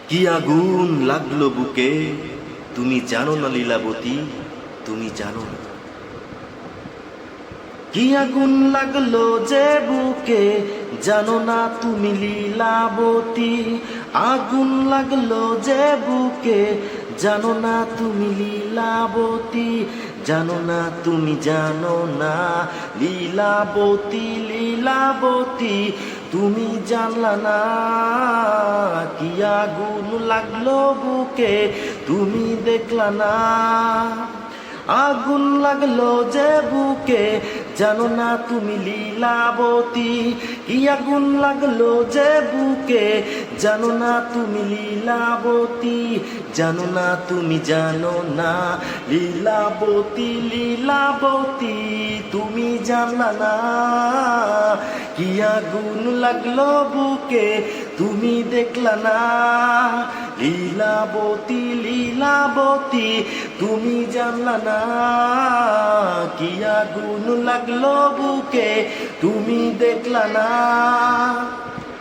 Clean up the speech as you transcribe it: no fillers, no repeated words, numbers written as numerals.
কি আগুন লাগলো বুকে, তুমি জানো না লীলাবতী, তুমি জানো না। কি আগুন লাগলো যে বুকে, জানো না তুমি লীলাবতী। আগুন লাগলো যে বুকে, জানো না তুমি লীলাবতী। জানো না তুমি জানো না লীলাবতী, লীলাবতী তুমি জানলা না। কি আগুন লাগলো বুকে, তুমি দেখলা না। আগুন লাগলো যে বুকে, জানো না তুমি লীলাবতী। কি আগুন লাগলো যে বুকে, জানো না তুমি লীলাবতী। জানো না তুমি জানো না লীলাবতী, লীলাবতী তুমি জানলা না। কি আগুন লাগলো বুকে, তুমি দেখলা না। লীলাবতী, লীলাবতী তুমি জানলা না। কি আগুন লাগলো বুকে, তুমি দেখলা না।